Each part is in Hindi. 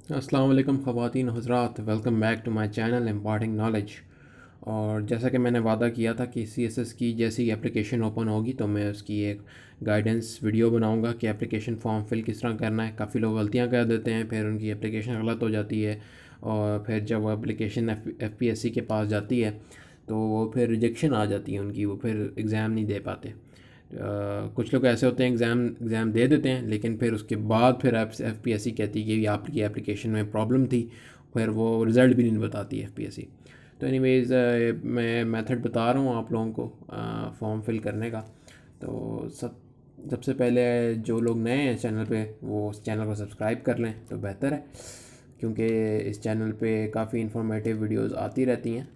अस्सलाम वालेकुम ख़वातीन हज़रात, welcome back to my channel imparting knowledge. और जैसा कि मैंने वादा किया था कि सीएसएस की जैसी एप्लीकेशन ओपन होगी तो मैं उसकी एक गाइडेंस वीडियो बनाऊंगा कि एप्लीकेशन फॉर्म फिल किस तरह करना है। काफ़ी लोग गलतियां कर देते हैं, फिर उनकी एप्लीकेशन गलत हो जाती है और फिर जब वो एप्लीकेशन एफपीएससी के पास जाती है तो वो फिर रिजेक्शन आ जाती है उनकी, वो फिर एग्ज़ाम नहीं दे पाते। कुछ लोग ऐसे होते हैं एग्ज़ाम दे देते हैं, लेकिन फिर उसके बाद फिर एफपीएससी कहती है कि आपकी एप्लीकेशन में प्रॉब्लम थी, फिर वो रिज़ल्ट भी नहीं बताती एफपीएससी। तो एनीवेज़ मैं मेथड बता रहा हूँ आप लोगों को फॉर्म फिल करने का। तो सबसे पहले जो लोग नए हैं चैनल पे वो उस चैनल को सब्सक्राइब कर लें तो बेहतर है, क्योंकि इस चैनल पे काफ़ी इन्फॉर्मेटिव वीडियोस आती रहती हैं।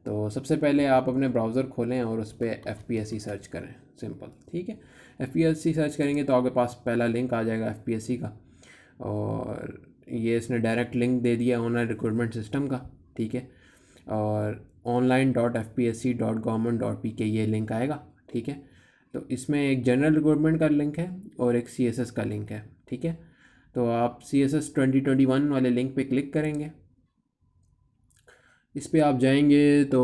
तो सबसे पहले आप अपने ब्राउज़र खोलें और उस पर एफपीएससी सर्च करें, सिंपल, ठीक है। एफपीएससी सर्च करेंगे तो आपके पास पहला लिंक आ जाएगा एफपीएससी का, और ये इसने डायरेक्ट लिंक दे दिया ऑनलाइन रिक्रूटमेंट सिस्टम का, ठीक है। और online.fpsc.government.pk ये लिंक आएगा, ठीक है। तो इसमें एक जनरल रिक्रूटमेंट का लिंक है और एक सीएसएस का लिंक है, ठीक है। तो आप सीएसएस 2021 वाले लिंक पे क्लिक करेंगे। इस पे आप जाएंगे तो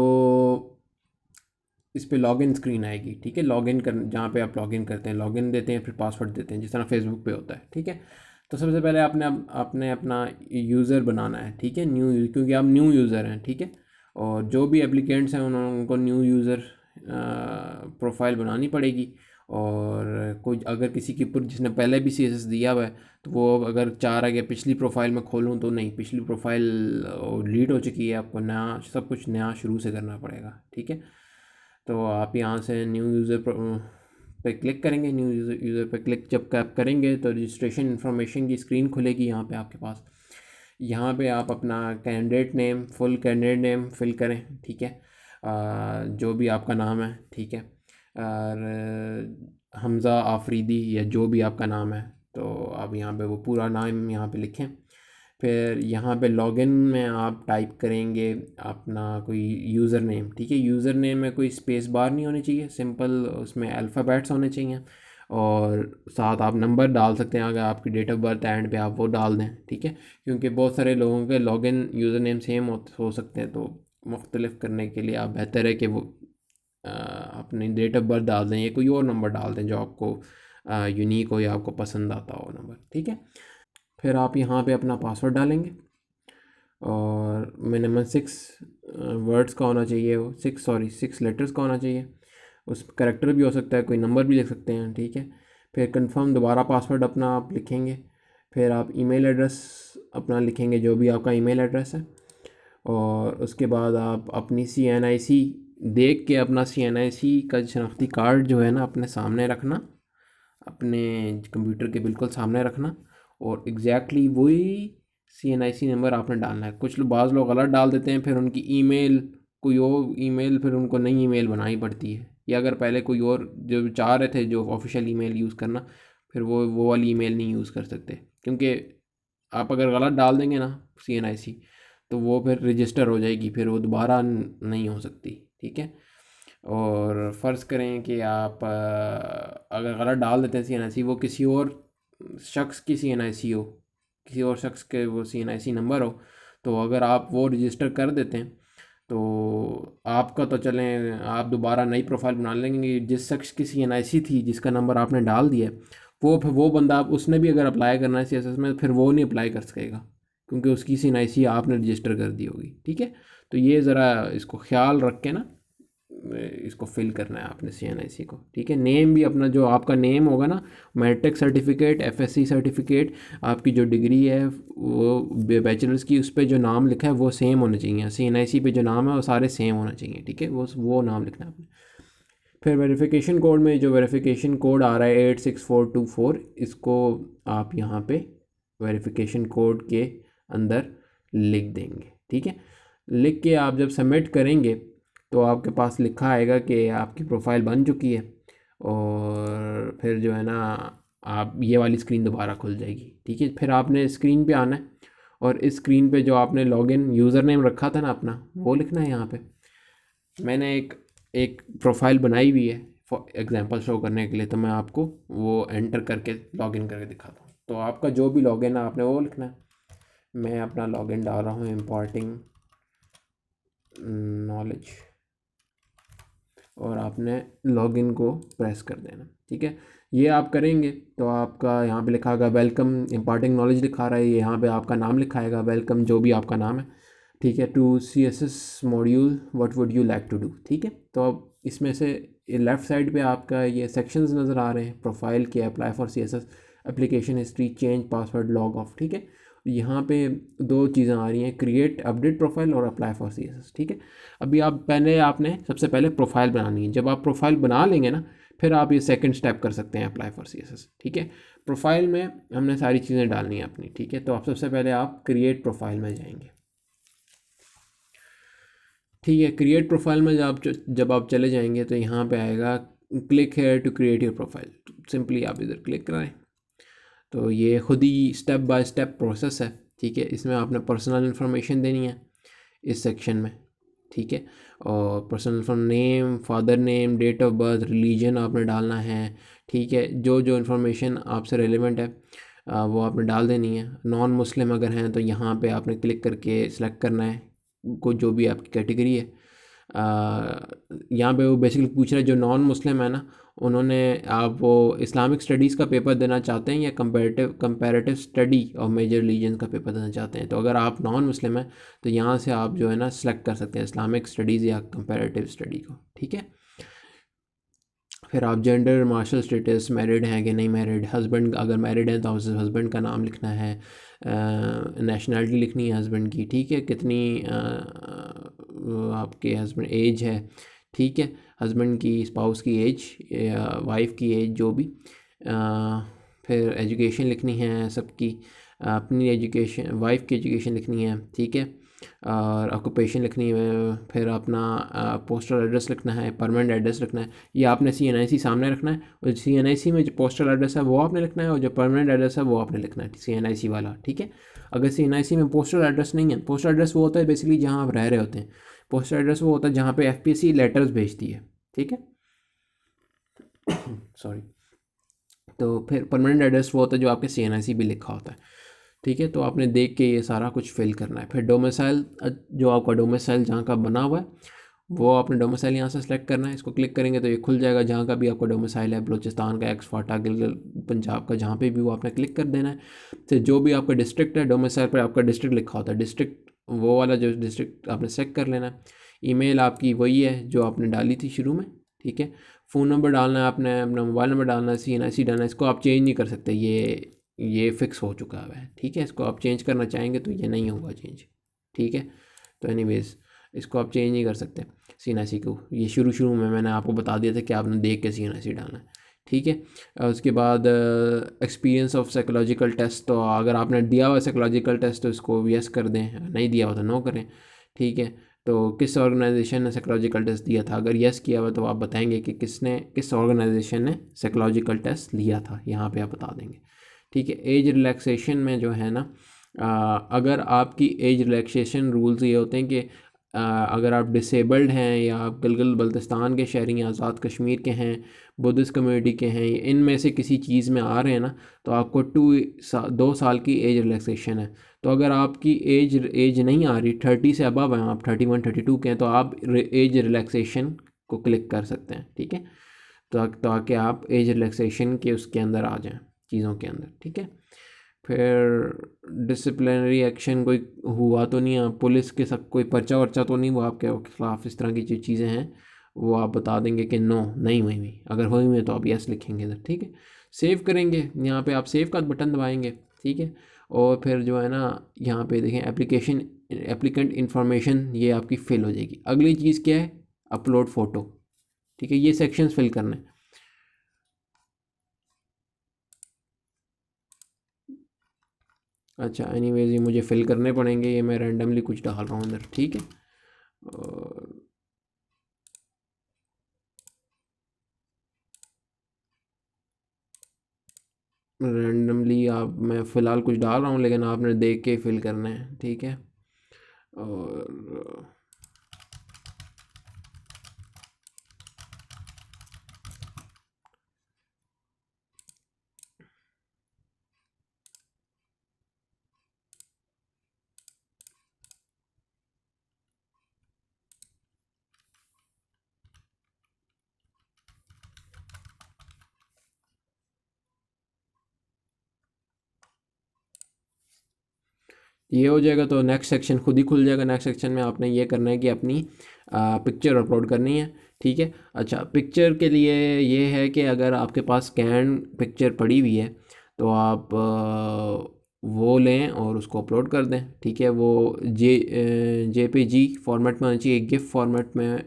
इस पे लॉगिन स्क्रीन आएगी, ठीक है। लॉगिन कर जहाँ पे आप लॉगिन करते हैं, लॉगिन देते हैं, फिर पासवर्ड देते हैं, जिस तरह फेसबुक पे होता है, ठीक है। तो सबसे पहले आपने अपना यूज़र बनाना है, ठीक है, क्योंकि आप न्यू यूज़र हैं, ठीक है। और जो भी एप्लीकेंट्स हैं उनको न्यू यूज़र प्रोफाइल बनानी पड़ेगी। और कोई अगर किसी की जिसने पहले भी सीएसएस दिया हुआ है तो वो अगर चाह रहा है कि पिछली प्रोफाइल में खोलूँ, तो नहीं, पिछली प्रोफाइल डिलीट हो चुकी है, आपको नया सब कुछ नया शुरू से करना पड़ेगा, ठीक है। तो आप यहाँ से न्यू यूज़र पे क्लिक करेंगे। न्यू यूज़र पे क्लिक जब आप करेंगे तो रजिस्ट्रेशन इन्फॉर्मेशन की स्क्रीन खुलेगी यहाँ पे आपके पास। यहाँ पे आप अपना candidate name, full candidate name fill करें, ठीक है। जो भी आपका नाम है, ठीक है। और हमज़ा आफरीदी या जो भी आपका नाम है, तो आप यहाँ पे वो पूरा नाम यहाँ पे लिखें। फिर यहाँ पे लॉगिन में आप टाइप करेंगे अपना कोई यूज़र नेम, ठीक है। यूज़र नेम में कोई स्पेस बार नहीं होनी चाहिए, सिंपल उसमें अल्फ़ाबेट्स होने चाहिए। और साथ आप नंबर डाल सकते हैं, अगर आपकी डेट ऑफ बर्थ एंड पे आप वो डाल दें, ठीक है। क्योंकि बहुत सारे लोगों के लॉगिन यूज़र नेम सेम हो सकते हैं, तो मुख्तलिफ करने के लिए आप बेहतर है कि वो अपनी डेट ऑफ बर्थ डाल दें या कोई और नंबर डाल दें जो आपको यूनिक हो या आपको पसंद आता हो नंबर, ठीक है। फिर आप यहाँ पे अपना पासवर्ड डालेंगे और मिनिमम 6 वर्ड्स का होना चाहिए, वो 6 लेटर्स का होना चाहिए। उस करेक्टर भी हो सकता है, कोई नंबर भी लिख सकते हैं, ठीक है। फिर कंफर्म दोबारा पासवर्ड अपना आप लिखेंगे। फिर आप ईमेल एड्रेस अपना लिखेंगे, जो भी आपका ईमेल एड्रेस है। और उसके बाद आप अपनी CNIC देख के अपना CNIC का शनाख्ती कार्ड जो है ना अपने सामने रखना, अपने कंप्यूटर के बिल्कुल सामने रखना। और एग्जैक्टली वही CNIC नंबर आपने डालना है। कुछ लोग बाज़ लोग गलत डाल देते हैं, फिर उनकी ईमेल कोई और ईमेल, फिर उनको नई ईमेल बनानी पड़ती है। या अगर पहले कोई और जो चाह रहे थे जो ऑफिशियल ईमेल यूज़ करना, फिर वो वाली ईमेल नहीं यूज़ कर सकते, क्योंकि आप अगर गलत डाल देंगे ना CNIC, तो वो फिर रजिस्टर हो जाएगी, फिर वो दोबारा नहीं हो सकती, ठीक है। और फ़र्ज़ करें कि आप अगर गलत डाल देते हैं CNIC, वो किसी और शख्स की CNIC हो, किसी और शख्स के वो CNIC नंबर हो, तो अगर आप वो रजिस्टर कर देते हैं तो आपका तो चलें, आप दोबारा नई प्रोफाइल बना लेंगे। जिस शख्स की CNIC थी, जिसका नंबर आपने डाल दिया है, वो बंदा उसने भी अगर अप्लाई करना है CSS में, फिर वो नहीं अप्लाई कर सकेगा, क्योंकि उसकी CNIC आपने रजिस्टर कर दी होगी, ठीक है। तो ये ज़रा इसको ख्याल रख के ना इसको फिल करना है आपने CNIC को, ठीक है। नेम भी अपना, जो आपका नेम होगा ना, मैट्रिक सर्टिफिकेट, FSC सर्टिफिकेट, आपकी जो डिग्री है वो बैचलर्स की, उस पर जो नाम लिखा है वो सेम होना चाहिए। CNIC पे जो नाम है वो सारे सेम होना चाहिए, ठीक है। वो नाम लिखना है आपने। फिर वेरिफिकेशन कोड में जो वेरिफिकेशन कोड आ रहा है 86424, इसको आप यहाँ पे वेरिफिकेशन कोड के अंदर लिख देंगे, ठीक है। लिख के आप जब सबमिट करेंगे तो आपके पास लिखा आएगा कि आपकी प्रोफाइल बन चुकी है। और फिर जो है ना, आप ये वाली स्क्रीन दोबारा खुल जाएगी, ठीक है। फिर आपने स्क्रीन पे आना है और इस स्क्रीन पे जो आपने लॉगिन यूज़र नेम रखा था ना अपना, वो लिखना है यहाँ पे। मैंने एक एक प्रोफाइल बनाई हुई है फॉर एग्जांपल शो करने के लिए, तो मैं आपको वो एंटर करके लॉगिन करके दिखाता हूँ। तो आपका जो भी लॉगिन है आपने वो लिखना है। मैं अपना लॉगिन डाल रहा हूँ इम्पोर्टिंग नॉलेज, और आपने लॉगिन को प्रेस कर देना। ठीक है, ये आप करेंगे तो आपका यहाँ पे लिखा होगा वेलकम, इम्पार्टिंग नॉलेज लिखा रहा है, यहाँ पे आपका नाम लिखाएगा वेलकम, जो भी आपका नाम है। ठीक है, to CSS module what would you like to do. ठीक है, तो अब इसमें से लेफ़्ट साइड पे आपका ये सेक्शंस नज़र आ रहे हैं, प्रोफाइल के, apply for CSS, application history, change password, log of. ठीक है, यहाँ पे दो चीज़ें आ रही हैं, क्रिएट अपडेट प्रोफाइल और अप्लाई फॉर CSS। ठीक है, अभी आप पहले आपने सबसे पहले प्रोफाइल बनानी है। जब आप प्रोफाइल बना लेंगे ना, फिर आप ये सेकंड स्टेप कर सकते हैं, अप्लाई फॉर CSS। ठीक है, प्रोफाइल में हमने सारी चीज़ें डालनी है अपनी। ठीक है, तो आप सबसे पहले आप क्रिएट प्रोफाइल में जाएंगे। ठीक है, क्रिएट प्रोफाइल में जब आप चले जाएंगे तो यहाँ पे आएगा click here to create your profile. Simply आप इधर क्लिक कराएं, तो ये खुद ही स्टेप बाय स्टेप प्रोसेस है। ठीक है, इसमें आपने पर्सनल इन्फॉर्मेशन देनी है इस सेक्शन में। ठीक है, और personal for name, father name, date of birth, religion आपने डालना है। ठीक है, जो जो इन्फॉर्मेशन आपसे रेलिवेंट है वो आपने डाल देनी है। नॉन मुस्लिम अगर हैं तो यहाँ पे आपने क्लिक करके सिलेक्ट करना है को, जो भी आपकी कैटेगरी है। यहाँ पे वो बेसिकली पूछ रहा है जो नॉन मुस्लिम है ना, उन्होंने, आप वो इस्लामिक स्टडीज़ का पेपर देना चाहते हैं या कंपैरेटिव स्टडी और मेजर रिलीजन का पेपर देना चाहते हैं। तो अगर आप नॉन मुस्लिम हैं तो यहाँ से आप जो है ना सेलेक्ट कर सकते हैं इस्लामिक स्टडीज़ या कंपैरेटिव स्टडी को। ठीक है, फिर आप जेंडर, मार्शल स्टेटस, मैरिड हैं कि नहीं मैरिड, हस्बैंड अगर मैरिड हैं तो हस्बैंड का नाम लिखना है, नेशनैलिटी लिखनी है हस्बैंड की। ठीक है, कितनी आपके हस्बैंड एज है। ठीक है, हस्बैंड की, स्पाउस की एज या वाइफ की एज, जो भी। फिर एजुकेशन लिखनी है सबकी, अपनी एजुकेशन, वाइफ की एजुकेशन लिखनी है। ठीक है, और ऑक्यूपेशन लिखनी है। फिर अपना पोस्टल एड्रेस लिखना है, परमानेंट एड्रेस लिखना है। ये आपने CNIC सामने रखना है, और CNIC में जो पोस्टल एड्रेस है वो आपने लिखना है, और जो परमानेंट एड्रेस है वो आपने लिखना है CNIC वाला। ठीक है, अगर CNIC में पोस्टल एड्रेस नहीं है, पोस्टल एड्रेस वो होता है बेसिकली जहाँ आप रह रहे होते हैं, पोस्टल एड्रेस वो होता है जहाँ पे FPC लेटर्स भेजती है। ठीक है, सॉरी। तो फिर परमानेंट एड्रेस वो होता है जो आपके CNIC भी लिखा होता है। ठीक है, तो आपने देख के ये सारा कुछ फिल करना है। फिर डोमिसाइल, जो आपका डोमिसाइल जहाँ का बना हुआ है वो आपने डोमिसाइल यहाँ से सेलेक्ट करना है। इसको क्लिक करेंगे तो ये खुल जाएगा, जहाँ का भी आपका डोमिसाइल है, बलूचिस्तान का, एक्सफाटा, गिलगित, पंजाब का, जहाँ पे भी वो आपने क्लिक कर देना है। तो जो भी आपका डिस्ट्रिक्ट है, डोमिसाइल पर आपका डिस्ट्रिक्ट लिखा होता है, डिस्ट्रिक्ट वो वाला जो डिस्ट्रिक्ट आपने सेलेक्ट कर लेना है। ईमेल आपकी वही है जो आपने डाली थी शुरू में। ठीक है, फ़ोन नंबर डालना है आपने, अपना मोबाइल नंबर डालना है, CNIC डालना है। इसको आप चेंज नहीं कर सकते, ये फिक्स हो चुका है। ठीक है, इसको आप चेंज करना चाहेंगे तो ये नहीं होगा चेंज। ठीक है, तो एनीवेज़ इसको आप चेंज नहीं कर सकते CNIC को। ये शुरू शुरू में मैंने आपको बता दिया था कि आपने देख के CNIC डालना है। ठीक है, उसके बाद एक्सपीरियंस ऑफ साइकोलॉजिकल टेस्ट, तो अगर आपने दिया हुआ साइकोलॉजिकल टेस्ट तो इसको यस कर दें, नहीं दिया हुआ तो नो करें। ठीक है, तो किस ऑर्गेनाइजेशन ने साइकोलॉजिकल टेस्ट दिया था, अगर यस किया हुआ तो आप बताएंगे कि किस ऑर्गेनाइजेशन ने साइकोलॉजिकल टेस्ट लिया था, यहाँ पे आप बता देंगे। ठीक है, एज रिलैक्सेशन में जो है ना, अगर आपकी एज रिलैक्सेशन रूल्स ये होते हैं कि अगर आप डिसेबल्ड हैं या आप गिलगित बल्तिस्तान के शहरी हैं, आज़ाद कश्मीर के हैं, बुद्धिस्ट कम्युनिटी के हैं, इनमें से किसी चीज़ में आ रहे हैं ना, तो आपको 2 साल की एज रिलैक्सेशन है। तो अगर आपकी एज नहीं आ रही, 30 से अबव हैं, आप 31 32 के हैं, तो आप एज रिलैक्सेशन को क्लिक कर सकते हैं। ठीक है, तो ताकि आप एज रिलैक्सेशन के उसके अंदर आ जाएं, चीज़ों के अंदर। ठीक है, फिर डिसिप्लिनरी एक्शन कोई हुआ तो नहीं है, पुलिस के सब कोई पर्चा वर्चा तो नहीं वो आपके खिलाफ, इस तरह की जो चीज़ें हैं वो आप बता देंगे कि नो, नहीं हुई हुई। अगर हुई हुई तो आप यस लिखेंगे इधर। ठीक है, सेव करेंगे, यहाँ पे आप सेव का बटन दबाएंगे। ठीक है, और फिर जो है ना यहाँ पे देखें एप्लीकेंट इन्फॉर्मेशन, ये आपकी फ़िल हो जाएगी। अगली चीज़ क्या है, अपलोड फ़ोटो। ठीक है, ये सेक्शंस फिल करने हैं। अच्छा, एनीवेज ये मुझे फिल करने पड़ेंगे, ये मैं रैंडमली कुछ डाल रहा हूँ अंदर। ठीक है, और रैंडमली आप, मैं फ़िलहाल कुछ डाल रहा हूँ लेकिन आपने देख के फिल करना है। ठीक है, और ये हो जाएगा तो नेक्स्ट सेक्शन खुद ही खुल जाएगा। नेक्स्ट सेक्शन में आपने ये करना है कि अपनी पिक्चर अपलोड करनी है, ठीक है। अच्छा, पिक्चर के लिए ये है कि अगर आपके पास स्कैन पिक्चर पड़ी हुई है तो आप वो लें और उसको अपलोड कर दें, ठीक है। वो जेपीजी फॉर्मेट में होनी चाहिए, गिफ फॉर्मेट में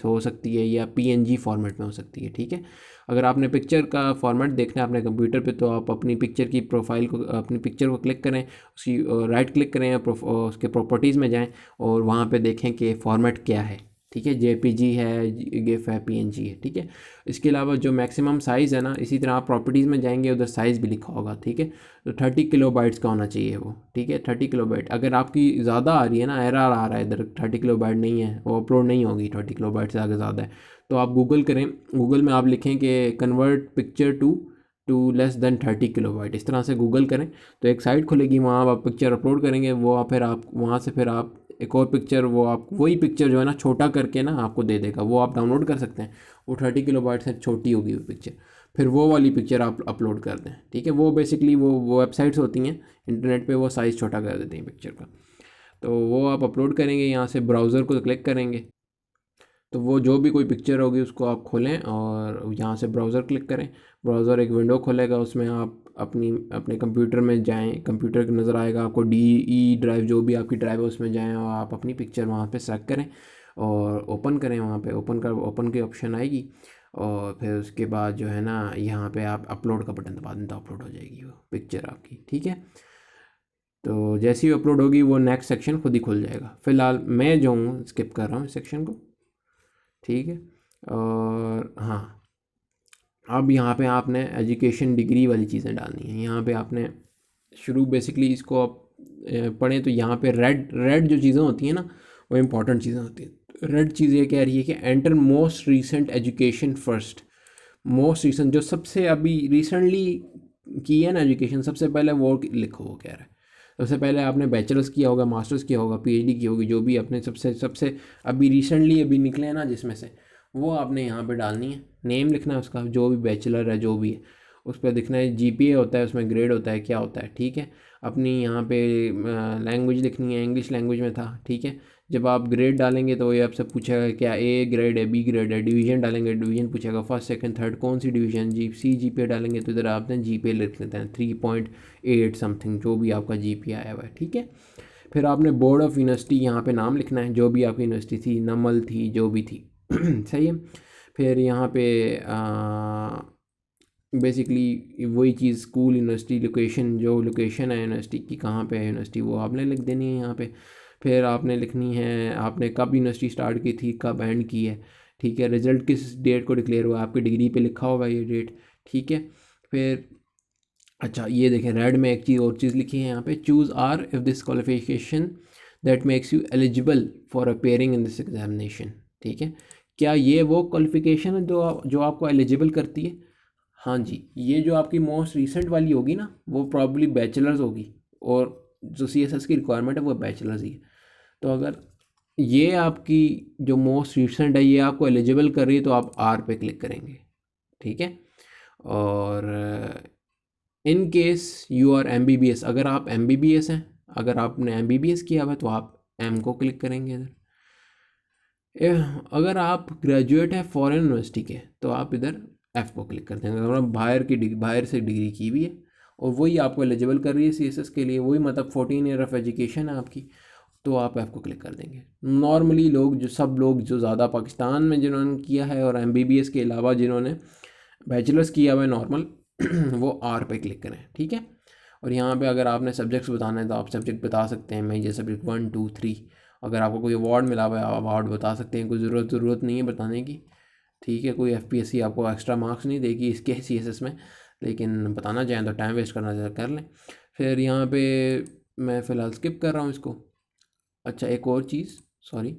हो सकती है, या पीएनजी फॉर्मेट में हो सकती है, ठीक है। अगर आपने पिक्चर का फॉर्मेट देखना है अपने कंप्यूटर पे, तो आप अपनी पिक्चर की प्रोफाइल को, अपनी पिक्चर को क्लिक करें, उसकी राइट क्लिक करें, उसके प्रॉपर्टीज़ में जाएं और वहाँ पे देखें कि फॉर्मेट क्या है, ठीक है। जेपीजी है, गिफ है, पीएनजी है, ठीक है। इसके अलावा जो मैक्सिमम साइज़ है ना, इसी तरह आप प्रॉपर्टीज़ में जाएंगे, उधर साइज़ भी लिखा होगा, ठीक है। तो 30 किलोबाइट्स का होना चाहिए वो, ठीक है। 30 किलोबाइट। अगर आपकी ज़्यादा आ रही है ना, एरर आ रहा है इधर, 30 किलोबाइट नहीं है, वो अपलोड नहीं होगी, 30 किलोबाइट से आगे ज़्यादा है, तो आप गूगल करें, गूगल में आप लिखें कि convert picture to less than 30 kilobyte, इस तरह से गूगल करें तो एक साइट खुलेगी, वहाँ आप पिक्चर अपलोड करेंगे, वो आप फिर आप वहाँ से फिर आप एक और पिक्चर, वो आप वही पिक्चर जो है ना छोटा करके ना आपको दे देगा, वो आप डाउनलोड कर सकते हैं। वो 30 किलोबाइट से छोटी होगी वो पिक्चर, फिर वो वाली पिक्चर आप अपलोड कर दें, ठीक है। वो बेसिकली वो वेबसाइट्स होती हैं इंटरनेट पे, वो साइज़ छोटा कर देती हैं पिक्चर का, तो वो आप अपलोड करेंगे। यहाँ से ब्राउज़र को क्लिक करेंगे, तो वो जो भी कोई पिक्चर होगी उसको आप खोलें और यहाँ से ब्राउज़र क्लिक करें। ब्राउज़र एक विंडो खोलेगा, उसमें आप अपने कंप्यूटर में जाएं, कंप्यूटर का नज़र आएगा आपको, डी ड्राइव जो भी आपकी ड्राइव है उसमें जाएं और आप अपनी पिक्चर वहाँ पे सेलेक्ट करें और ओपन करें। वहाँ पे ओपन की ऑप्शन आएगी और फिर उसके बाद जो है ना यहाँ पे आप अपलोड का बटन दबा दें तो अपलोड हो जाएगी वो पिक्चर आपकी, ठीक है। तो जैसे ही अपलोड होगी वो नेक्स्ट सेक्शन खुद ही खुल जाएगा। फ़िलहाल मैं जो हूँ स्किप कर रहा हूँ इस सेक्शन को, ठीक है। और हाँ, अब यहाँ पे आपने एजुकेशन डिग्री वाली चीज़ें डालनी है। यहाँ पे आपने शुरू बेसिकली इसको आप पढ़ें तो यहाँ पे रेड रेड जो चीज़ें होती हैं ना, वो इम्पॉर्टेंट चीज़ें होती हैं। रेड चीज़ ये कह रही है कि enter most recent education first. Most recent जो सबसे अभी रिसेंटली की है ना एजुकेशन, सबसे पहले वो लिखो, वो कह रहा है। सबसे पहले आपने बैचलर्स किया होगा, मास्टर्स किया होगा, पीएचडी की होगी, जो भी आपने सबसे सबसे अभी रिसेंटली अभी निकले हैं ना जिसमें से, वो आपने यहाँ पे डालनी है। नेम लिखना है उसका, जो भी बैचलर है जो भी है उस पर दिखना है। जीपीए होता है उसमें, ग्रेड होता है, क्या होता है, ठीक है। अपनी यहाँ पे लैंग्वेज लिखनी है, इंग्लिश लैंग्वेज में था, ठीक है। जब आप ग्रेड डालेंगे तो ये आपसे पूछेगा क्या ए ग्रेड है, बी ग्रेड है। डिवीजन डालेंगे, डिवीजन पूछेगा फर्स्ट सेकंड थर्ड कौन सी डिवीजन, जीपीए डालेंगे तो इधर आपने जीपीए लिख लेते हैं 3.8 समथिंग, जो भी आपका जीपीए आया हुआ है, ठीक है। फिर आपने बोर्ड ऑफ यूनिवर्सिटी यहाँ पे नाम लिखना है, जो भी आपकी यूनिवर्सिटी थी, नमल थी, जो भी थी सही है। फिर यहाँ पे बेसिकली वही चीज़, स्कूल, यूनिवर्सिटी, लोकेशन, जो लोकेशन है यूनिवर्सिटी की, कहाँ पे है यूनिवर्सिटी, वो आपने लिख देनी है यहाँ पे। फिर आपने लिखनी है आपने कब यूनिवर्सिटी स्टार्ट की थी, कब एंड की है, ठीक है। रिज़ल्ट किस डेट को डिक्लेयर हुआ, आपकी डिग्री पे लिखा होगा ये डेट, ठीक है। फिर अच्छा ये देखें, रेड में एक चीज़ और चीज़ लिखी है यहाँ पे, choose or if this qualification that makes you eligible for appearing in this examination, ठीक है। क्या ये वो क्वालिफिकेशन है जो आपको एलिजिबल करती है? हाँ जी, ये जो आपकी मोस्ट रीसेंट वाली होगी ना, वो प्रॉब्ली बैचलर्स होगी, और जो सीएसएस की रिक्वायरमेंट है वो बैचलर्स ही है। तो अगर ये आपकी जो मोस्ट रीसेंट है ये आपको एलिजिबल कर रही है तो आप आर पे क्लिक करेंगे, ठीक है। और in case you are MBBS, अगर आप एमबीबीएस हैं, अगर आपने एमबीबीएस किया हुआ है तो आप एम को क्लिक करेंगे इधर। अगर आप ग्रेजुएट हैं फॉरेन यूनिवर्सिटी के तो आप इधर एफ़ को क्लिक कर देंगे। अगर आप बाहर से डिग्री की हुई है और वही आपको एलिजिबल कर रही है सीएसएस के लिए, वही मतलब 14 ईयर ऑफ एजुकेशन है आपकी, तो आप एफ़ को क्लिक कर देंगे। नॉर्मली लोग सब लोग जो ज़्यादा पाकिस्तान में जिन्होंने किया है और एमबीबीएस के अलावा जिन्होंने बैचलर्स किया हुआ है नॉर्मल वो आर पे क्लिक करें, ठीक है। और यहाँ पे अगर आपने सब्जेक्ट्स बताना है तो आप सब्जेक्ट बता सकते हैं, मेजर सब्जेक्ट 1 2 3। अगर आपको कोई अवार्ड मिला हुआ है आप अवार्ड बता सकते हैं, कोई ज़रूरत नहीं है बताने की, ठीक है। कोई एफपीएससी आपको एक्स्ट्रा मार्क्स नहीं देगी इसके सीएसएस में, लेकिन बताना चाहें तो टाइम वेस्ट करना चाहे कर लें। फिर यहाँ पे मैं फ़िलहाल स्किप कर रहा हूँ इसको। अच्छा एक और चीज़, सॉरी,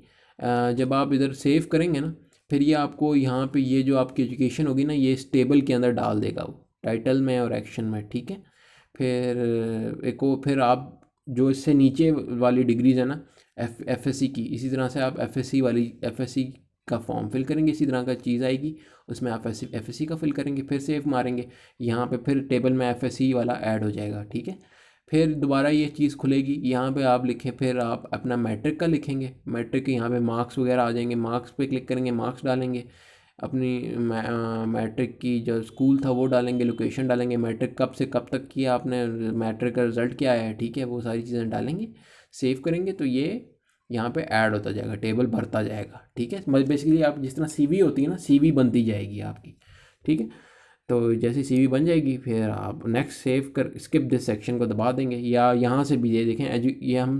जब आप इधर सेव करेंगे ना, फिर ये आपको यहाँ पे ये जो आपकी एजुकेशन होगी ना ये इस टेबल के अंदर डाल देगा वो, टाइटल में और एक्शन में, ठीक है। फिर एक और फिर आप जो इससे नीचे वाली डिग्रीज है ना एफएससी की, इसी तरह से आप एफएससी का फॉर्म फिल करेंगे, इसी तरह का चीज़ आएगी उसमें आप एफएससी का फिल करेंगे, फिर सेव मारेंगे, यहाँ पे फिर टेबल में एफएससी वाला ऐड हो जाएगा, ठीक है। फिर दोबारा ये चीज़ खुलेगी, यहाँ पे आप लिखें, फिर आप अपना मैट्रिक का लिखेंगे, मैट्रिक के यहाँ पे मार्क्स वगैरह आ जाएंगे, मार्क्स पे क्लिक करेंगे, मार्क्स डालेंगे, अपनी मैट्रिक की जो स्कूल था वो डालेंगे, लोकेशन डालेंगे, मैट्रिक कब से कब तक किया आपने, मैट्रिक का रिज़ल्ट क्या आया है, ठीक है, वो सारी चीज़ें डालेंगे, सेव करेंगे तो ये यहाँ पे ऐड होता जाएगा, टेबल भरता जाएगा, ठीक है। बेसिकली आप जिस तरह सीवी होती है ना, सीवी बनती जाएगी आपकी, ठीक है। तो जैसे सीवी बन जाएगी फिर आप नेक्स्ट सेव कर स्किप दिस सेक्शन को दबा देंगे, या यहाँ से भी ये देखें ये हम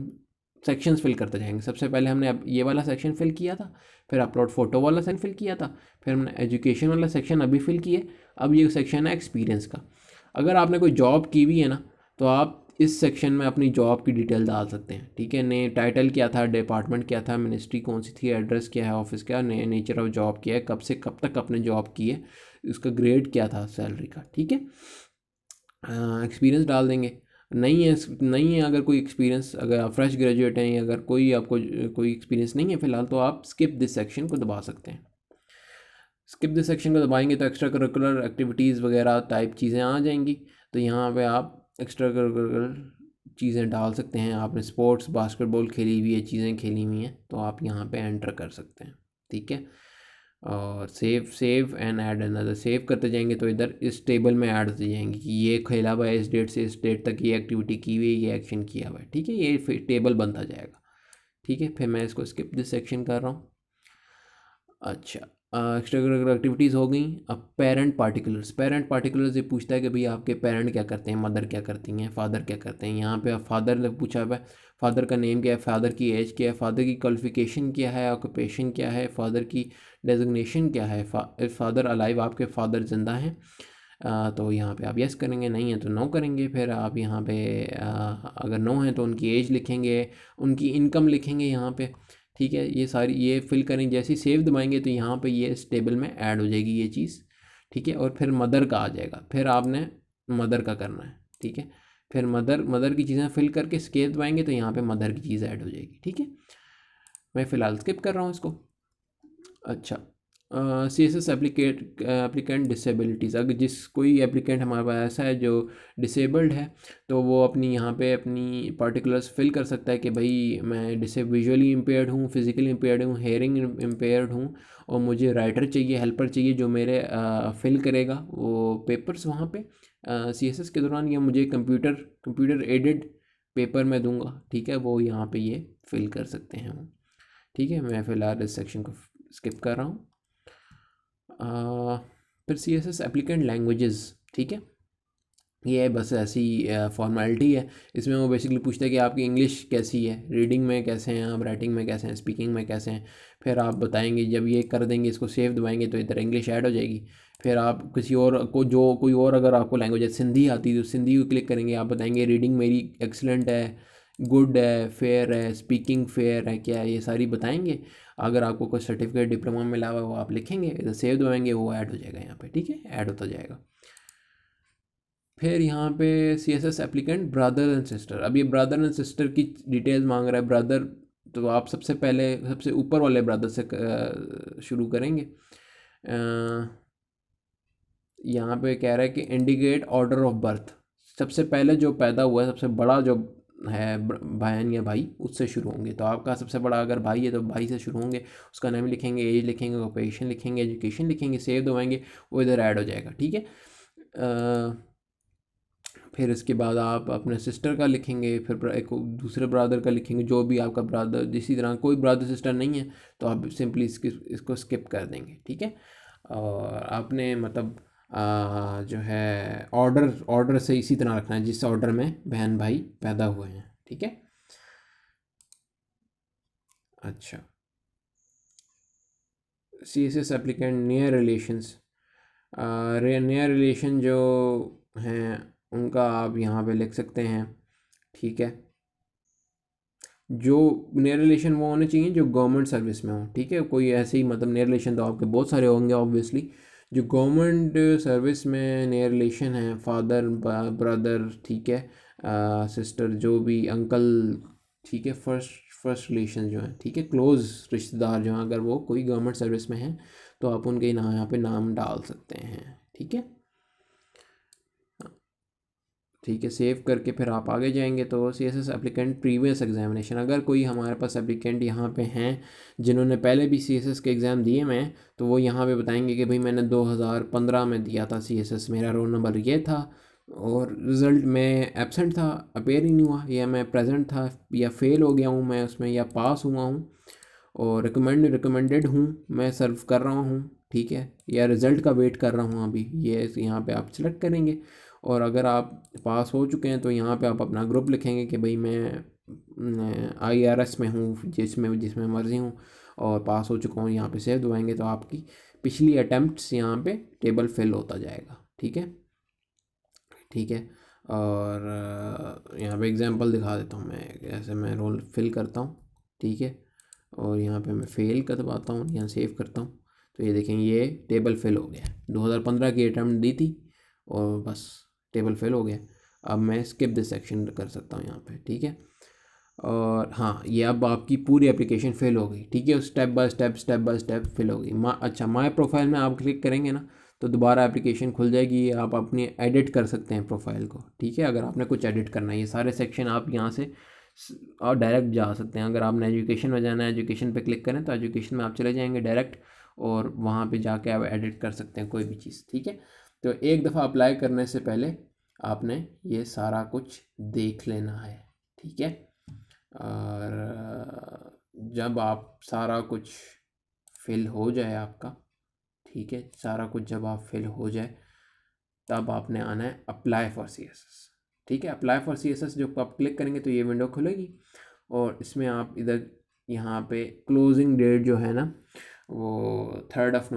सेक्शंस फिल करते जाएंगे। सबसे पहले हमने अब ये वाला सेक्शन फिल किया था, फिर अपलोड फ़ोटो वाला सेक्शन फिल किया था, फिर हमने एजुकेशन वाला सेक्शन अभी फिल किए। अब ये सेक्शन है एक्सपीरियंस का। अगर आपने कोई जॉब की हुई है ना, तो आप इस सेक्शन में अपनी जॉब की डिटेल डाल सकते हैं, ठीक है। ने टाइटल क्या था, डिपार्टमेंट क्या था, मिनिस्ट्री कौन सी थी, एड्रेस क्या है ऑफिस का, नेचर ऑफ जॉब क्या है, कब से कब तक आपने जॉब की है, उसका ग्रेड क्या था सैलरी का, ठीक है। एक्सपीरियंस डाल देंगे। नहीं है अगर कोई एक्सपीरियंस, अगर आप फ्रेश ग्रेजुएट हैं या अगर कोई आपको कोई एक्सपीरियंस नहीं है फ़िलहाल, तो आप स्किप दिस सेक्शन को दबा सकते हैं। स्किप दिस सेक्शन को दबाएंगे तो एक्स्ट्रा करिकुलर एक्टिविटीज़ वगैरह टाइप चीज़ें आ जाएंगी। तो यहाँ पे आप एक्स्ट्रा करिकुलर चीज़ें डाल सकते हैं। आपने स्पोर्ट्स बास्केटबॉल खेली हुई है, चीज़ें खेली हुई हैं, तो आप यहाँ पे एंटर कर सकते हैं, ठीक है। और save and add another, save करते जाएंगे तो इधर इस टेबल में ऐड होती जाएंगी कि ये खेला हुआ है, इस डेट से इस डेट तक ये एक्टिविटी की हुई है, ये एक्शन किया हुआ है, ठीक है। ये फिर टेबल बनता जाएगा, ठीक है। फिर मैं इसको स्किप दिस सेक्शन कर रहा हूँ। अच्छा, एक्स्ट्रा करिकुलर एक्टिविटीज़ हो गई। अब पेरेंट पार्टिकुलर्स ये पूछता है कि भाई आपके पेरेंट क्या करते हैं, मदर क्या करती हैं, फादर क्या करते हैं। यहाँ पे फादर ने पूछा हुआ है, फादर का नेम क्या है, फादर की एज क्या है, फादर की क्वालिफिकेशन क्या है, ऑक्यूपेशन क्या है, फादर की डेजिग्नेशन क्या है, फादर अलाइव, आपके फादर जिंदा हैं। तो यहाँ पे आप यस करेंगे, नहीं है तो नो करेंगे। फिर आप यहाँ पे अगर नो है तो उनकी एज लिखेंगे, उनकी इनकम लिखेंगे यहाँ पे, ठीक है। ये सारी ये फिल करेंगे, जैसे ही सेव दबाएंगे तो यहाँ पे ये इस टेबल में ऐड हो जाएगी ये चीज़, ठीक है। और फिर मदर का आ जाएगा, फिर आपने मदर का करना है, ठीक है। फिर मदर की चीज़ें फिल करके स्केप दबाएंगे तो यहाँ पे मदर की चीज़ ऐड हो जाएगी, ठीक है। मैं फ़िलहाल स्किप कर रहा हूँ इसको। अच्छा, C S S applicant disabilities, अगर कोई एप्लीकेंट हमारे पास ऐसा है जो डिसेबल्ड है, तो वो अपनी यहाँ पे अपनी पर्टिकुलर्स फिल कर सकता है कि भाई मैं विजुअली इम्पेयर्ड हूँ, फिज़िकली इम्पेयर्ड हूँ, हेयरिंग इम्पेयर्ड हूँ, और मुझे राइटर चाहिए, हेल्पर चाहिए जो मेरे फिल करेगा वो पेपर्स वहाँ पे सी एस एस के दौरान, या मुझे कंप्यूटर एडेड पेपर में दूंगा, ठीक है। वो यहाँ पे ये फिल कर सकते हैं वो, ठीक है। मैं फ़िलहाल इस सेक्शन को स्किप कर रहा हूँ। फिर C S S applicant languages, ठीक है। ये बस ऐसी फॉर्मेलिटी है। इसमें वो बेसिकली पूछता है कि आपकी इंग्लिश कैसी है, रीडिंग में कैसे हैं आप, राइटिंग में कैसे हैं, स्पीकिंग में कैसे हैं। फिर आप बताएंगे, जब ये कर देंगे, इसको सेव दबाएंगे तो इधर इंग्लिश ऐड हो जाएगी। फिर आप किसी और को जो कोई और अगर आपको लैंग्वेज सिंधी आती है तो सिंधी को क्लिक करेंगे, आप बताएंगे रीडिंग मेरी एक्सलेंट है, गुड है, फेयर है, स्पीकिंग फेयर है, क्या है, ये सारी बताएंगे। अगर आपको कोई सर्टिफिकेट डिप्लोमा मिला हुआ है वो आप लिखेंगे, इधर सेव दबाएंगे, वो ऐड हो जाएगा यहाँ पे, ठीक है, ऐड होता जाएगा। फिर यहाँ पे C S S applicant brother and sister, अब ये ब्रदर एंड सिस्टर की डिटेल्स मांग रहा है। ब्रदर तो आप सबसे पहले सबसे ऊपर वाले ब्रदर से शुरू करेंगे। यहाँ पे कह रहा है कि इंडिकेट ऑर्डर ऑफ बर्थ, सबसे पहले जो पैदा हुआ है, सबसे बड़ा जो है बहन या भाई, उससे शुरू होंगे। तो आपका सबसे बड़ा अगर भाई है तो भाई से शुरू होंगे, उसका नाम लिखेंगे, एज लिखेंगे, ऑक्यूपेशन लिखेंगे, एजुकेशन लिखेंगे, सेव दबाएंगे, वो इधर ऐड हो जाएगा, ठीक है। फिर इसके बाद आप अपने सिस्टर का लिखेंगे, फिर एक दूसरे ब्रदर का लिखेंगे, जो भी आपका ब्रदर, इसी तरह कोई ब्रदर सिस्टर नहीं है तो आप सिंपली इसको स्किप कर देंगे, ठीक है। और आपने मतलब जो है ऑर्डर से इसी तरह रखना है जिस ऑर्डर में बहन भाई पैदा हुए हैं, ठीक है। अच्छा, C S S applicant near relations, near relation जो हैं उनका आप यहाँ पे लिख सकते हैं, ठीक है। जो नियर रिलेशन वो होने चाहिए जो गवर्नमेंट सर्विस में हो, ठीक है। कोई ऐसे ही मतलब नियर रिलेशन तो आपके बहुत सारे होंगे ऑब्वियसली, जो गवर्नमेंट सर्विस में नियर रिलेशन है, फादर ब्रदर, ठीक है, सिस्टर, जो भी अंकल, ठीक है, फर्स्ट रिलेशन जो है, ठीक है, क्लोज रिश्तेदार जो हैं, अगर वो कोई गवर्नमेंट सर्विस में हैं तो आप उनके यहाँ पे नाम डाल सकते हैं, ठीक है। ठीक है, सेव करके फिर आप आगे जाएंगे तो CSS एप्लीकेंट प्रीवियस एग्जामिनेशन, अगर कोई हमारे पास एप्लीकेंट यहाँ पे हैं जिन्होंने पहले भी CSS के एग्ज़ाम दिए हुए हैं, तो वो यहाँ पे बताएंगे कि भाई मैंने 2015 में दिया था CSS, मेरा रोल नंबर ये था और रिज़ल्ट में एब्सेंट था, अपेयर ही नहीं हुआ, या मैं प्रेजेंट था, या फेल हो गया हूँ मैं उसमें, या पास हुआ हूँ और रिकमेंडेड हूँ, मैं सर्व कर रहा हूँ, ठीक है, या रिज़ल्ट का वेट कर रहा हूँ अभी, ये यहाँ पे आप सेलेक्ट करेंगे। और अगर आप पास हो चुके हैं तो यहाँ पे आप अपना ग्रुप लिखेंगे कि भाई मैं IRS में हूँ, जिसमें जिसमें मर्ज़ी हूँ और पास हो चुका हूँ, यहाँ पे सेव दबाएंगे तो आपकी पिछली अटैम्प्ट्स यहाँ पे टेबल फिल होता जाएगा, ठीक है, ठीक है। और यहाँ पे एग्जांपल दिखा देता हूँ मैं, ऐसे मैं रोल फिल करता हूँ, ठीक है, और यहाँ पे मैं फेल कर दबाता हूँ, यहाँ सेव करता हूँ, तो ये देखें ये टेबल फिल हो गया, 2015 की अटैम्प्ट दी थी और बस टेबल फिल हो गया। अब मैं स्किप दिस सेक्शन कर सकता हूँ यहाँ पे, ठीक है। और हाँ, ये अब आपकी पूरी एप्लीकेशन फेल हो गई, ठीक है, स्टेप बाय स्टेप फिल हो गई। अच्छा, माय प्रोफाइल में आप क्लिक करेंगे ना तो दोबारा एप्लीकेशन खुल जाएगी, आप अपनी एडिट कर सकते हैं प्रोफाइल को, ठीक है, अगर आपने कुछ एडिट करना है। ये सारे सेक्शन आप यहाँ से और डायरेक्ट जा सकते हैं। अगर आपने एजुकेशन में जाना है, एजुकेशन पे क्लिक करें तो एजुकेशन में आप चले जाएंगे डायरेक्ट और वहाँ पे जाके आप एडिट कर सकते हैं कोई भी चीज़, ठीक है। तो एक दफ़ा अप्लाई करने से पहले आपने ये सारा कुछ देख लेना है, ठीक है। और जब आप सारा कुछ फिल हो जाए आपका, ठीक है, सारा कुछ जब आप फिल हो जाए तब आपने आना है अप्लाई फॉर CSS, ठीक है। अप्लाई फॉर CSS जो आप क्लिक करेंगे तो ये विंडो खुलेगी और इसमें आप इधर यहाँ पे क्लोजिंग डेट जो है ना वो 3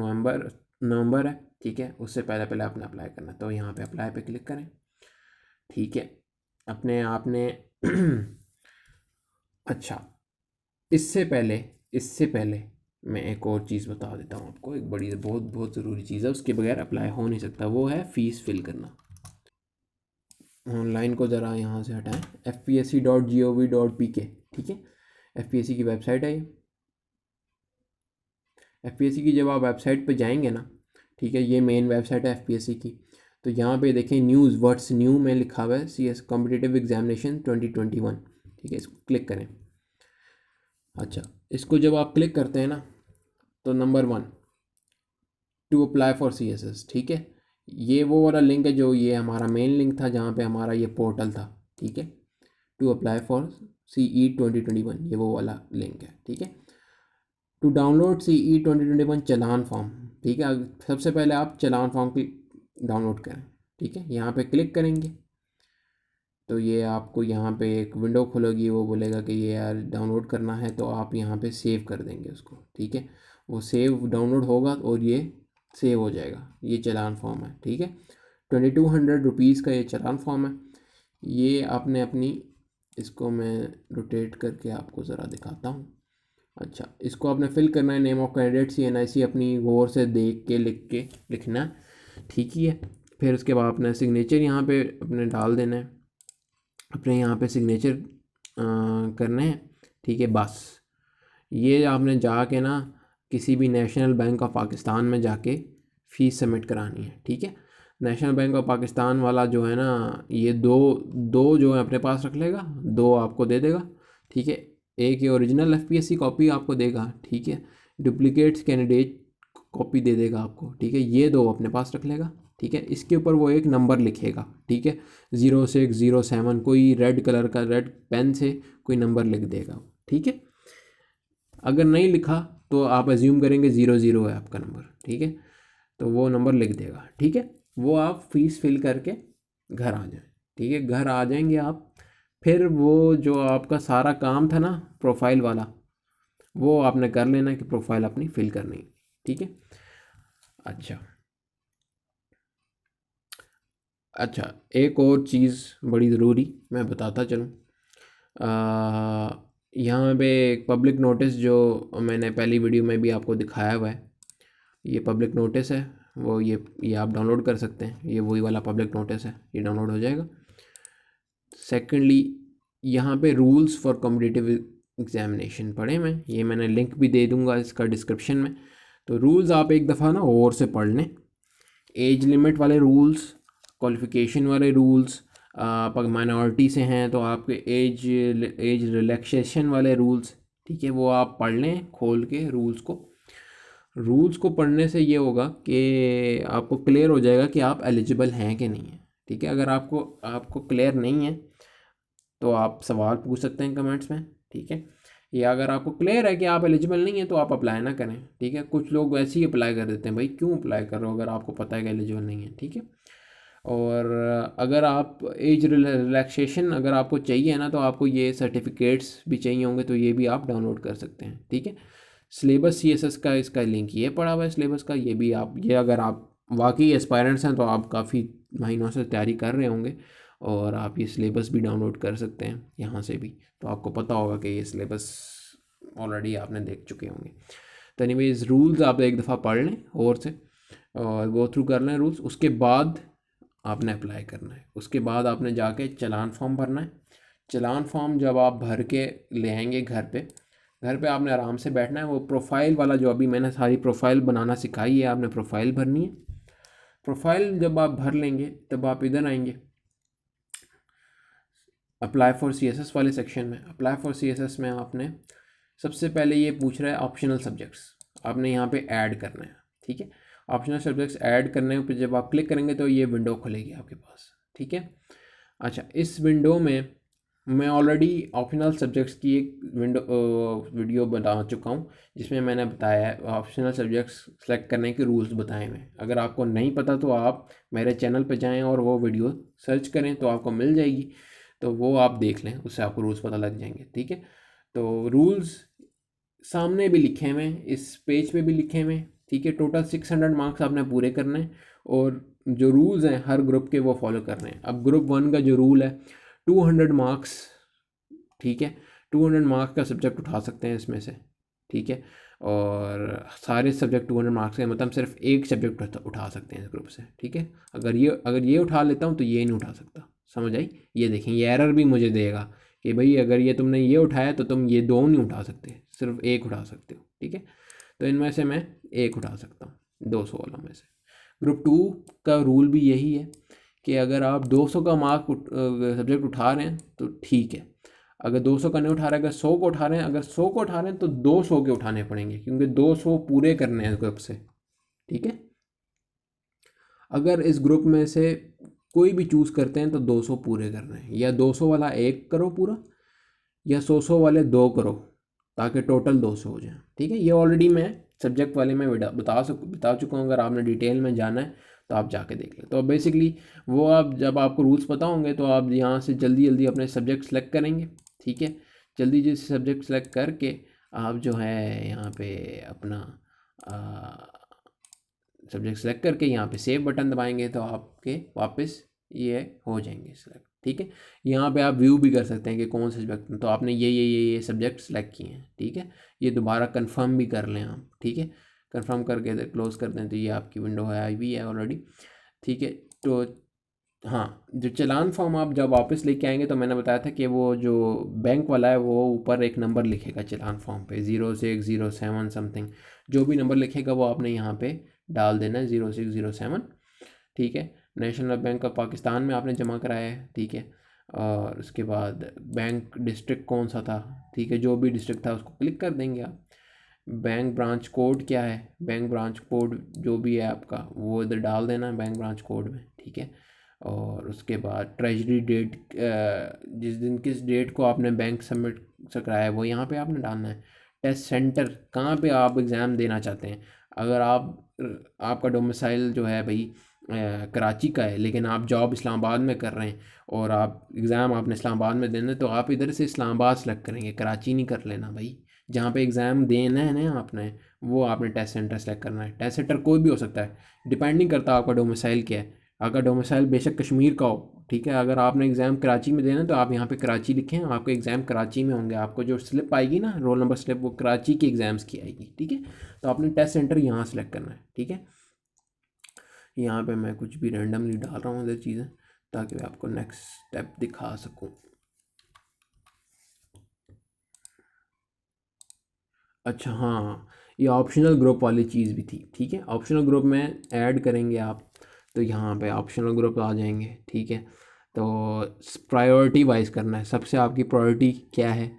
नवंबर है, ठीक है, उससे पहले पहले आपने अप्लाई करना है, तो यहाँ पे अप्लाई पे क्लिक करें, ठीक है। अपने आपने अच्छा, इससे पहले मैं एक और चीज़ बता देता हूँ आपको, एक बड़ी बहुत बहुत ज़रूरी चीज़ है, उसके बगैर अप्लाई हो नहीं सकता, वो है फ़ीस फिल करना। ऑनलाइन को ज़रा यहाँ से हटाएं, fpsc.gov.pk, ठीक है, FPSC की वेबसाइट है ये। FPSC की जब आप वेबसाइट पे जाएंगे ना, ठीक है, ये मेन वेबसाइट है FPSC की, तो यहाँ पे देखें न्यूज़ व्हाट्स न्यू में लिखा हुआ है CS कॉम्पिटिटिव एग्जामिनेशन 2021, ठीक है, इसको क्लिक करें। अच्छा, इसको जब आप क्लिक करते हैं ना तो number 1 to apply for CSS, ठीक है, ये वो वाला लिंक है जो ये हमारा मेन लिंक था जहाँ पे हमारा ये पोर्टल था, ठीक है, टू अप्लाई फॉर CE 2021, ये वो वाला लिंक है, ठीक है। To download CE 2021 challan form, ठीक है, सबसे पहले आप चालान फॉर्म की डाउनलोड करें, ठीक है, यहाँ पे क्लिक करेंगे तो ये आपको यहाँ पे एक विंडो खुलेगी, वो बोलेगा कि ये यार डाउनलोड करना है, तो आप यहाँ पे सेव कर देंगे उसको, ठीक है, वो सेव डाउनलोड होगा और ये सेव हो जाएगा, ये चालान फॉर्म है, ठीक है। 2200 का ये चालान फॉर्म है, ये आपने अपनी, इसको मैं रोटेट करके आपको ज़रा दिखाता हूँ। अच्छा, इसको आपने फिल करना है, नेम ऑफ कैंडिडेट CNIC अपनी गौर से देख के लिखना है, ठीक ही है। फिर उसके बाद अपना सिग्नेचर यहाँ पे अपने डाल देना है, अपने यहाँ पे सिग्नेचर करने हैं, ठीक है। बस ये आपने जाके ना किसी भी नेशनल बैंक ऑफ पाकिस्तान में जाके फ़ीस सबमिट करानी है, ठीक है। नेशनल बैंक ऑफ पाकिस्तान वाला जो है ना, ये दो जो है अपने पास रख लेगा, 2 आपको दे देगा, ठीक है। एक ये ओरिजिनल FPSC कॉपी आपको देगा, ठीक है, डुप्लीकेट्स कैंडिडेट कॉपी दे देगा आपको, ठीक है, ये 2 अपने पास रख लेगा, ठीक है। इसके ऊपर वो एक नंबर लिखेगा, ठीक है, 0607, कोई रेड कलर का रेड पेन से कोई नंबर लिख देगा, ठीक है। अगर नहीं लिखा तो आप एज्यूम करेंगे 00 है आपका नंबर, ठीक है, तो वो नंबर लिख देगा, ठीक है। वो आप फीस फिल करके घर आ जाएं, ठीक है, घर आ जाएंगे आप, फिर वो जो आपका सारा काम था ना प्रोफाइल वाला, वो आपने कर लेना कि प्रोफाइल अपनी फिल करनी, ठीक है। अच्छा, एक और चीज़ बड़ी ज़रूरी मैं बताता चलूँ, यहाँ पे एक पब्लिक नोटिस जो मैंने पहली वीडियो में भी आपको दिखाया हुआ है, ये पब्लिक नोटिस है, वो ये आप डाउनलोड कर सकते हैं, ये वही वाला पब्लिक नोटिस है, ये डाउनलोड हो जाएगा। सेकेंडली, यहाँ पे रूल्स फॉर कॉम्पिटिटिव एग्जामिनेशन पढ़े मैं, ये मैंने लिंक भी दे दूँगा इसका डिस्क्रिप्शन में, तो रूल्स आप एक दफ़ा ना और से पढ़ लें, एज लिमिट वाले रूल्स, क्वालिफ़िकेशन वाले रूल्स, आप अगर माइनॉरिटी से हैं तो आपके एज रिलैक्सेशन वाले रूल्स, ठीक है, वो आप पढ़ लें खोल के रूल्स को पढ़ने से ये होगा कि आपको क्लियर हो जाएगा कि आप एलिजिबल हैं कि नहीं हैं, ठीक है। अगर आपको आपको क्लियर नहीं है तो आप सवाल पूछ सकते हैं कमेंट्स में, ठीक है। या अगर आपको क्लियर है कि आप एलिजिबल नहीं है तो आप अप्लाई ना करें, ठीक है। कुछ लोग वैसे ही अप्लाई कर देते हैं, भाई क्यों अप्लाई कर रहे हो अगर आपको पता है कि एलिजिबल नहीं है, ठीक है। और अगर आप एज रिलैक्सेशन अगर आपको चाहिए ना तो आपको ये सर्टिफिकेट्स भी चाहिए होंगे, तो ये भी आप डाउनलोड कर सकते हैं, ठीक है। सिलेबस CSS का इसका लिंक ये पड़ा हुआ है सिलेबस का, ये भी आप ये अगर आप वाकई एस्पायरेंट्स हैं तो आप काफ़ी महीनों से तैयारी कर रहे होंगे और आप ये सिलेबस भी डाउनलोड कर सकते हैं यहाँ से भी, तो आपको पता होगा कि ये सिलेबस ऑलरेडी आपने देख चुके होंगे। तो एनीवेज रूल्स आप एक दफ़ा पढ़ लें और से और गो थ्रू कर लें रूल्स, उसके बाद आपने अप्लाई करना है। उसके बाद आपने जाके चालान फॉर्म भरना है। चालान फॉर्म जब आप भर के ले आएंगे घर पे आपने आराम से बैठना है। वो प्रोफाइल वाला जो अभी मैंने सारी प्रोफाइल बनाना सिखाई है, आपने प्रोफाइल भरनी है। प्रोफाइल जब आप भर लेंगे तब आप इधर आएंगे अप्लाई फॉर CSS वाले सेक्शन में। अप्लाई फॉर CSS में आपने सबसे पहले ये पूछ रहा है ऑप्शनल सब्जेक्ट्स, आपने यहाँ पे ऐड करना है, ठीक है। ऑप्शनल सब्जेक्ट्स ऐड करने पे जब आप क्लिक करेंगे तो ये विंडो खुलेगी आपके पास, ठीक है। अच्छा, इस विंडो में मैं ऑलरेडी ऑप्शनल सब्जेक्ट्स की एक वीडियो बता चुका हूँ जिसमें मैंने बताया है ऑप्शनल सब्जेक्ट्स सेलेक्ट करने के रूल्स बताए हुए। अगर आपको नहीं पता तो आप मेरे चैनल पर जाएं और वो वीडियो सर्च करें तो आपको मिल जाएगी, तो वो आप देख लें, उससे आपको रूल्स पता लग जाएंगे, ठीक है। तो रूल्स सामने भी लिखे हुए हैं, इस पेज पे भी लिखे हुए हैं, ठीक है। टोटल 600 मार्क्स आपने पूरे करने हैं और जो रूल्स हैं हर ग्रुप के वो फॉलो करने हैं। अब ग्रुप 1 का जो रूल है 200 मार्क्स, ठीक है, 200 मार्क्स का सब्जेक्ट उठा सकते हैं इसमें से, ठीक है। और सारे सब्जेक्ट 200 मार्क्स के मतलब सिर्फ एक सब्जेक्ट उठा सकते हैं इस ग्रुप से, ठीक है। अगर ये उठा लेता हूँ तो ये नहीं उठा सकता, समझ आई। ये देखें ये एरर भी मुझे देगा कि भाई अगर ये तुमने ये उठाया तो तुम ये दो नहीं उठा सकते, सिर्फ एक उठा सकते हो, ठीक है। तो इनमें से मैं एक उठा सकता हूँ 200 वालों में से। ग्रुप 2 का रूल भी यही है कि अगर आप 200 का मार्क सब्जेक्ट उठा रहे हैं तो ठीक है, अगर 200 का नहीं उठा रहे, अगर 100 को उठा रहे हैं, अगर 100 को उठा रहे हैं तो 200 के उठाने पड़ेंगे क्योंकि 200 पूरे करने हैं ग्रुप से, ठीक है। अगर इस ग्रुप में से कोई भी चूज़ करते हैं तो 200 पूरे करने हैं, या 200 वाला एक करो पूरा या 100 वाले दो करो ताकि टोटल 200 हो जाए, ठीक है। ये ऑलरेडी मैं सब्जेक्ट वाले में बता चुका हूँ, अगर आपने डिटेल में जाना है तो आप जाके देख लें। तो बेसिकली वो आप जब आपको रूल्स पता होंगे तो आप यहाँ से जल्दी जल्दी अपने सब्जेक्ट सेलेक्ट करेंगे, ठीक है। जल्दी जल्दी सब्जेक्ट सेलेक्ट करके आप जो है यहाँ पे अपना सब्जेक्ट सेलेक्ट करके यहाँ पे सेव बटन दबाएंगे तो आपके वापस ये हो जाएंगे सेलेक्ट, ठीक है। यहाँ पे आप व्यू भी कर सकते हैं कि कौन से सब्जेक्ट, तो आपने ये सब्जेक्ट सेलेक्ट किए हैं, ठीक है। ये दोबारा कंफर्म भी कर लें आप, ठीक है। कंफर्म करके क्लोज कर दें तो ये आपकी विंडो है आई हुई है ऑलरेडी, ठीक है। तो हाँ, जो चालान फॉर्म आप जब वापस लेके आएंगे तो मैंने बताया था कि वो जो बैंक वाला है वो ऊपर एक नंबर लिखेगा चालान फॉर्म पे 0607 समथिंग, जो भी नंबर लिखेगा वो आपने यहाँ पे डाल देना है 0607, ठीक है। नेशनल बैंक ऑफ पाकिस्तान में आपने जमा कराया है, ठीक है। और उसके बाद बैंक डिस्ट्रिक्ट कौन सा था, ठीक है, जो भी डिस्ट्रिक्ट था उसको क्लिक कर देंगे आप। बैंक ब्रांच कोड क्या है, बैंक ब्रांच कोड जो भी है आपका वो इधर डाल देना है बैंक ब्रांच कोड में, ठीक है। और उसके बाद ट्रेजरी डेट, जिस दिन किस डेट को आपने बैंक सबमिट कराया है वो यहाँ पे आपने डालना है। टेस्ट सेंटर कहाँ पे आप एग्ज़ाम देना चाहते हैं, अगर आपका डोमिसाइल जो है भाई कराची का है लेकिन आप जॉब इस्लामाबाद में कर रहे हैं और आप एग्ज़ाम आपने इस्लामाबाद में देना है तो आप इधर से इस्लामाबाद सेलेक्ट करेंगे, कराची नहीं कर लेना भाई। जहाँ पे एग्ज़ाम देना है ना आपने वो आपने टेस्ट सेंटर सेलेक्ट करना है। टेस्ट सेंटर कोई भी हो सकता है, डिपेंडिंग करता है आपका डोमिसाइल क्या है। अगर डोमिसाइल बेशक कश्मीर का हो, ठीक है, अगर आपने एग्ज़ाम कराची में देना है तो आप यहाँ पे कराची लिखें, आपके एग्ज़ाम कराची में होंगे, आपको जो स्लिप आएगी ना रोल नंबर स्लिप वो कराची के एग्ज़ाम्स की आएगी, ठीक है। तो आपने टेस्ट सेंटर यहाँ सेलेक्ट करना है, ठीक है। यहाँ पे मैं कुछ भी रैंडमली डाल रहा हूँ इधर चीज़ें ताकि मैं आपको नेक्स्ट स्टेप दिखा सकूँ। अच्छा हाँ, ये ऑप्शनल ग्रुप वाली चीज़ भी थी, ठीक है। ऑप्शनल ग्रुप में ऐड करेंगे आप तो यहाँ पे ऑप्शनल ग्रुप आ जाएंगे, ठीक है। तो प्रायोरिटी वाइज करना है, सबसे आपकी प्रायोरिटी क्या है।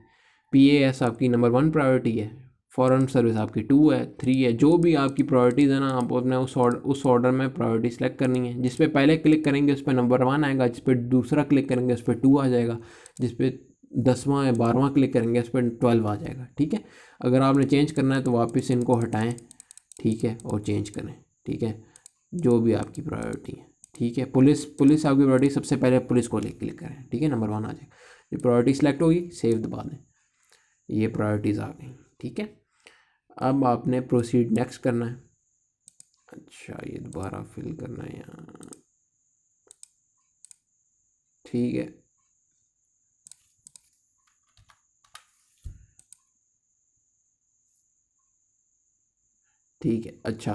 PAS आपकी नंबर 1 प्रायोरिटी है, फॉरेन सर्विस आपकी 2 है, 3 है, जो भी आपकी प्रायोरिटीज़ है ना, आप अपने उस ऑर्डर में प्रायोरिटी सेलेक्ट करनी है। जिस पे पहले क्लिक करेंगे उस पर नंबर 1 आएगा, जिस पे दूसरा क्लिक करेंगे उस पर 2 आ जाएगा, जिस पे 10वां या 12वां क्लिक करेंगे उस पर 12 आ जाएगा। ठीक है, अगर आपने चेंज करना है तो वापस इनको हटाएं, ठीक है, और चेंज करें। ठीक है, जो भी आपकी प्रायोरिटी है। ठीक है, पुलिस आपकी प्रायोरिटी, सबसे पहले पुलिस को क्लिक करें। ठीक है, नंबर 1 आ जाएगा। ये प्रायोरिटी सेलेक्ट होगी, सेव दबा दें, ये प्रायोरिटीज़ आ गई। ठीक है, अब आपने प्रोसीड नेक्स्ट करना है। अच्छा, ये दोबारा फिल करना है यहाँ। ठीक है, ठीक है। अच्छा,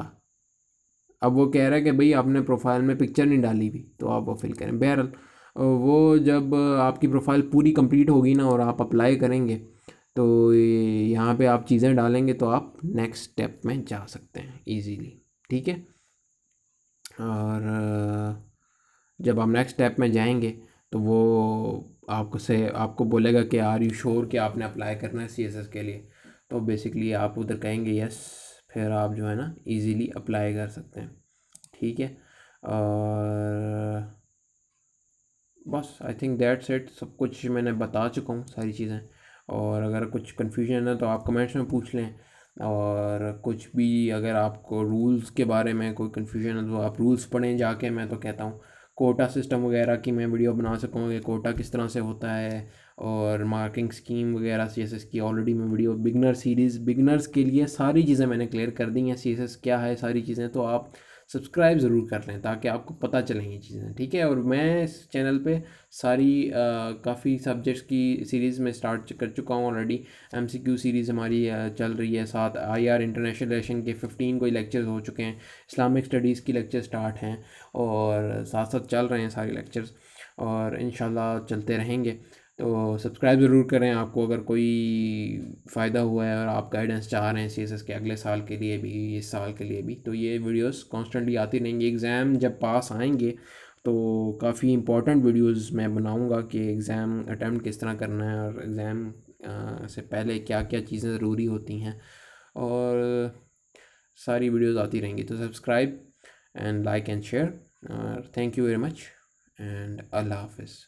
अब वो कह रहा है कि भाई आपने प्रोफाइल में पिक्चर नहीं डाली भी, तो आप वो फिल करें। बहरहाल वो जब आपकी प्रोफाइल पूरी कंप्लीट होगी ना और आप अप्लाई करेंगे, तो यहाँ पे आप चीज़ें डालेंगे तो आप नेक्स्ट स्टेप में जा सकते हैं इजीली। ठीक है, और जब आप नेक्स्ट स्टेप में जाएंगे तो वो आपको बोलेगा कि आर यू श्योर कि आपने अप्लाई करना है CSS के लिए। तो बेसिकली आप उधर कहेंगे यस, फिर आप जो है ना इजीली अप्लाई कर सकते हैं। ठीक है, और बस आई थिंक दैट्स इट, सब कुछ मैंने बता चुका हूँ सारी चीज़ें। और अगर कुछ कन्फ्यूजन है तो आप कमेंट्स में पूछ लें, और कुछ भी अगर आपको रूल्स के बारे में कोई कन्फ्यूजन है तो आप रूल्स पढ़ें जाके। मैं तो कहता हूँ कोटा सिस्टम वगैरह की मैं वीडियो बना सकूँ कि कोटा किस तरह से होता है, और मार्किंग स्कीम वगैरह CSS की ऑलरेडी मैं वीडियो, बिगनर सीरीज़, बिगनर्स के लिए सारी चीज़ें मैंने क्लियर कर दी हैं। CSS क्या है, सारी चीज़ें, तो आप सब्सक्राइब ज़रूर कर लें ताकि आपको पता चलें ये चीज़ें। ठीक है, और मैं इस चैनल पे सारी काफ़ी सब्जेक्ट्स की सीरीज़ में स्टार्ट कर चुका हूँ ऑलरेडी। MCQ सीरीज़ हमारी चल रही है, साथ IR इंटरनेशनल रिलेशन के 15 कोई लेक्चर्स हो चुके हैं, इस्लामिक स्टडीज़ की लेक्चर स्टार्ट हैं, और साथ साथ चल रहे हैं सारे लेक्चर्स, और इंशाल्लाह चलते रहेंगे। तो सब्सक्राइब ज़रूर करें, आपको अगर कोई फ़ायदा हुआ है और आप गाइडेंस चाह रहे हैं CSS के अगले साल के लिए भी, इस साल के लिए भी, तो ये वीडियोस कॉन्स्टेंटली आती रहेंगी। एग्ज़ाम जब पास आएंगे तो काफ़ी इंपॉर्टेंट वीडियोस मैं बनाऊंगा कि एग्ज़ाम अटैम्प्ट किस तरह करना है, और एग्ज़ाम से पहले क्या क्या चीज़ें ज़रूरी होती हैं, और सारी वीडियोस आती रहेंगी। तो subscribe and like and share, thank you very much, and अल्लाह हाफिज़।